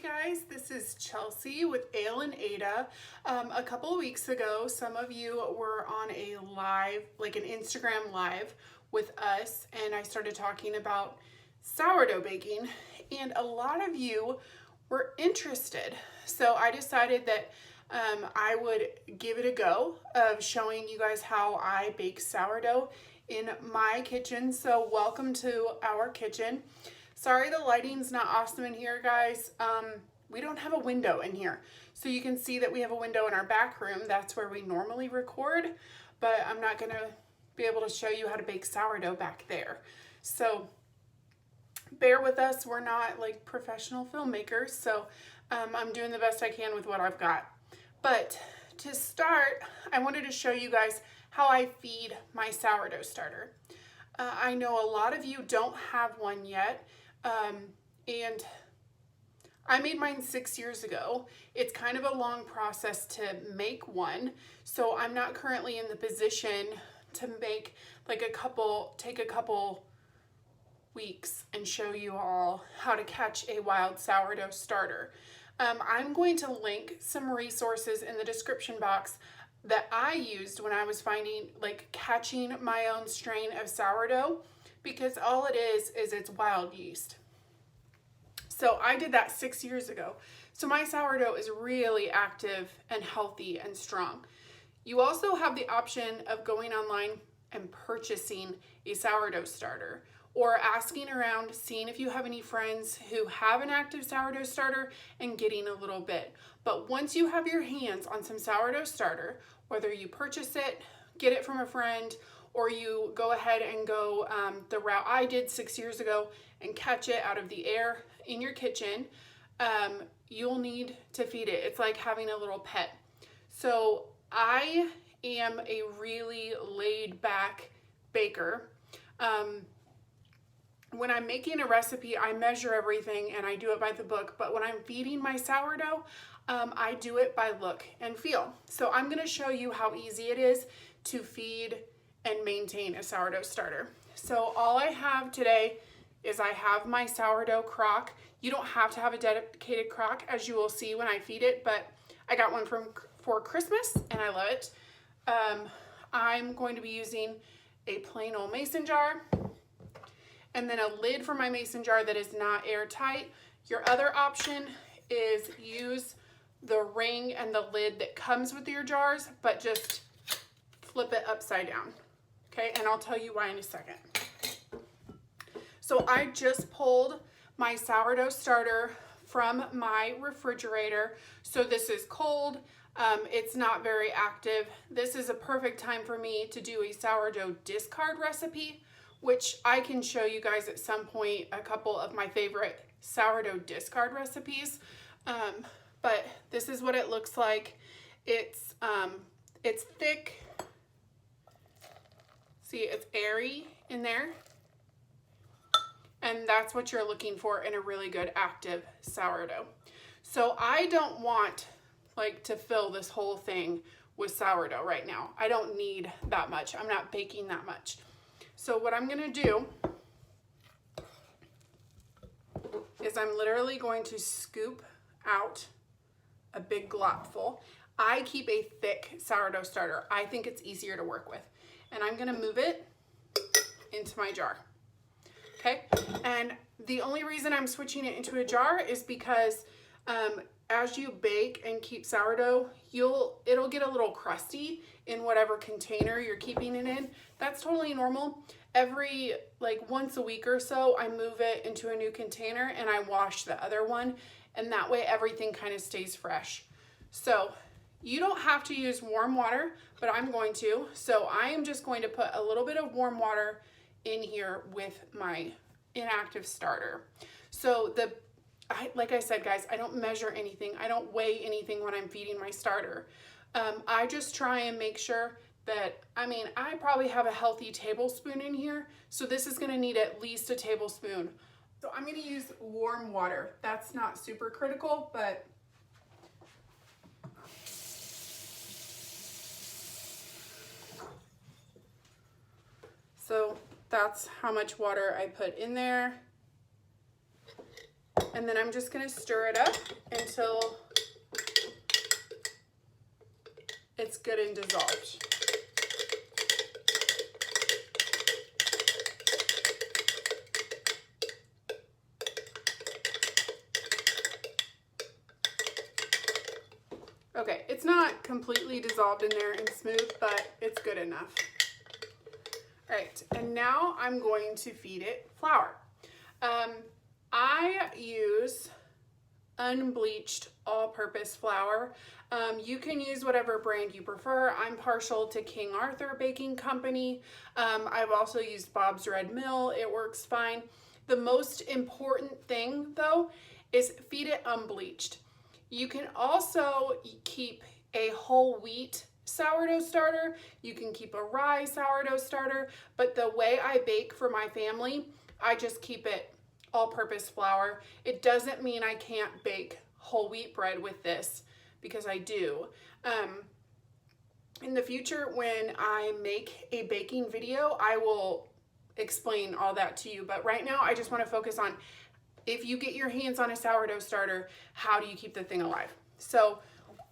guys, this is Chelsea with Ale and Ada. A couple of weeks ago, some of you were on a live, like an Instagram live with us, and I started talking about sourdough baking, and a lot of you were interested. So I decided that I would give it a go of showing you guys how I bake sourdough in my kitchen. So welcome to our kitchen. Sorry the lighting's not awesome in here, guys. We don't have a window in here. So you can see that we have a window in our back room. That's where we normally record, but I'm not gonna be able to show you how to bake sourdough back there. So bear with us, we're not like professional filmmakers, so I'm doing the best I can with what I've got. But to start, I wanted to show you guys how I feed my sourdough starter. I know a lot of you don't have one yet, and I made mine 6 years ago. It's kind of a long process to make one, so I'm not currently in the position to make like take a couple weeks and show you all how to catch a wild sourdough starter. I'm going to link some resources in the description box that I used when I was catching my own strain of sourdough, because all it is it's wild yeast. So I did that 6 years ago. So my sourdough is really active and healthy and strong. You also have the option of going online and purchasing a sourdough starter, or asking around, seeing if you have any friends who have an active sourdough starter and getting a little bit. But once you have your hands on some sourdough starter, whether you purchase it, get it from a friend, or you go ahead and go the route I did 6 years ago and catch it out of the air in your kitchen, you'll need to feed it. It's like having a little pet. So I am a really laid back baker. When I'm making a recipe, I measure everything and I do it by the book, but when I'm feeding my sourdough, I do it by look and feel. So I'm gonna show you how easy it is to feed and maintain a sourdough starter. So all I have today is I have my sourdough crock. You don't have to have a dedicated crock, as you will see when I feed it, but I got one for Christmas and I love it. I'm going to be using a plain old mason jar, and then a lid for my mason jar that is not airtight. Your other option is use the ring and the lid that comes with your jars, but just flip it upside down. Okay, and I'll tell you why in a second. So I just pulled my sourdough starter from my refrigerator. So this is cold, it's not very active. This is a perfect time for me to do a sourdough discard recipe, which I can show you guys at some point a couple of my favorite sourdough discard recipes. But this is what it looks like. It's thick. See, it's airy in there. And that's what you're looking for in a really good active sourdough. So I don't want to fill this whole thing with sourdough right now. I don't need that much. I'm not baking that much. So what I'm gonna do is I'm literally going to scoop out a big glopful. I keep a thick sourdough starter. I think it's easier to work with. And I'm gonna move it into my jar, okay? And the only reason I'm switching it into a jar is because as you bake and keep sourdough, it'll get a little crusty in whatever container you're keeping it in. That's totally normal. Every once a week or so, I move it into a new container and I wash the other one, and that way everything kind of stays fresh. So you don't have to use warm water, but I'm going to. So I am just going to put a little bit of warm water in here with my inactive starter. So like I said, guys, I don't measure anything. I don't weigh anything when I'm feeding my starter. I just try and make sure that, I probably have a healthy tablespoon in here. So this is gonna need at least a tablespoon. So I'm gonna use warm water. That's not super critical, but so that's how much water I put in there. And then I'm just gonna stir it up until it's good and dissolved. Okay, it's not completely dissolved in there and smooth, but it's good enough. All right, and now I'm going to feed it flour. I use unbleached all-purpose flour. You can use whatever brand you prefer. I'm partial to King Arthur Baking Company. I've also used Bob's Red Mill. It works fine. The most important thing though is feed it unbleached. You can also keep a whole wheat sourdough starter. You can keep a rye sourdough starter, but the way I bake for my family, I just keep it all-purpose flour. It doesn't mean I can't bake whole wheat bread with this, because I do. In the future, when I make a baking video, I will explain all that to you. But right now, I just want to focus on, if you get your hands on a sourdough starter, how do you keep the thing alive? So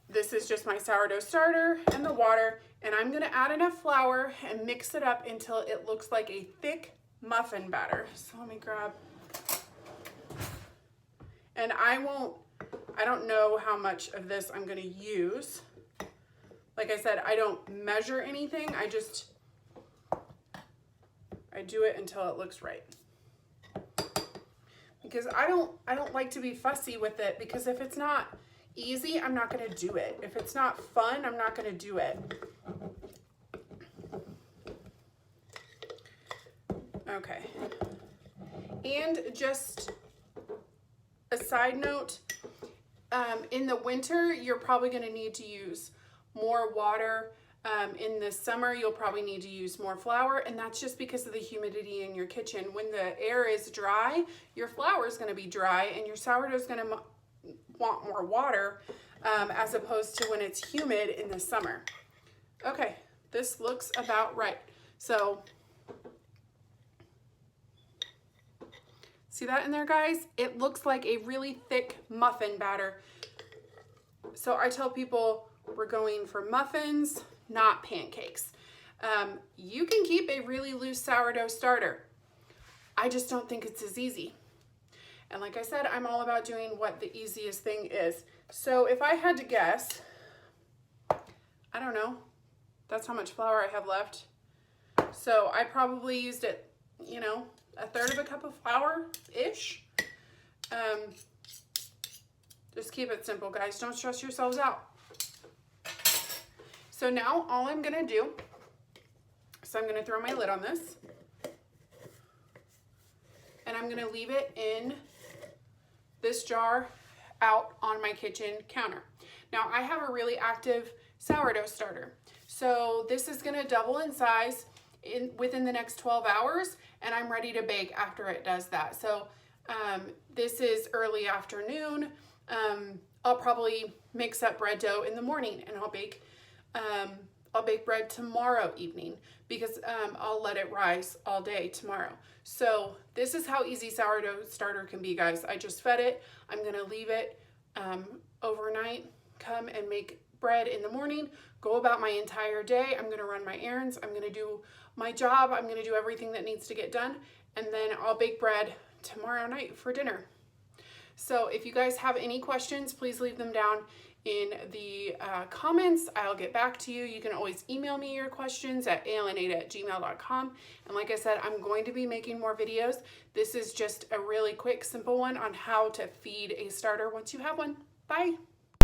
this is just my sourdough starter and the water, and I'm gonna add enough flour and mix it up until it looks like a thick muffin batter. So let me grab, and I don't know how much of this I'm gonna use. Like I said, I don't measure anything. I do it until it looks right. Because I don't like to be fussy with it, because if it's not easy, I'm not gonna do it. If it's not fun, I'm not gonna do it. Okay. And just a side note, in the winter, you're probably gonna need to use more water. In the summer, you'll probably need to use more flour, and that's just because of the humidity in your kitchen. When the air is dry, your flour is gonna be dry, and your sourdough is gonna want more water, as opposed to when it's humid in the summer. Okay, this looks about right. So, see that in there, guys? It looks like a really thick muffin batter. So I tell people we're going for muffins, not pancakes. You can keep a really loose sourdough starter. I just don't think it's as easy. And like I said, I'm all about doing what the easiest thing is. So if I had to guess, I don't know, that's how much flour I have left. So I probably used it, you know, a third of a cup of flour-ish. Just keep it simple, guys. Don't stress yourselves out. So now all I'm gonna do, so I'm gonna throw my lid on this, and I'm gonna leave it in this jar out on my kitchen counter. Now I have a really active sourdough starter. So this is gonna double in size within the next 12 hours, and I'm ready to bake after it does that. So this is early afternoon. I'll probably mix up bread dough in the morning, and I'll bake bread tomorrow evening, because I'll let it rise all day tomorrow. So this is how easy sourdough starter can be, guys. I just fed it. I'm gonna leave it overnight, come and make bread in the morning, go about my entire day. I'm gonna run my errands. I'm gonna do my job. I'm gonna do everything that needs to get done, and then I'll bake bread tomorrow night for dinner. So if you guys have any questions, please leave them down in the comments. I'll get back to you. You can always email me your questions at alanada@gmail.com. And like I said, I'm going to be making more videos. This is just a really quick, simple one on how to feed a starter once you have one. Bye.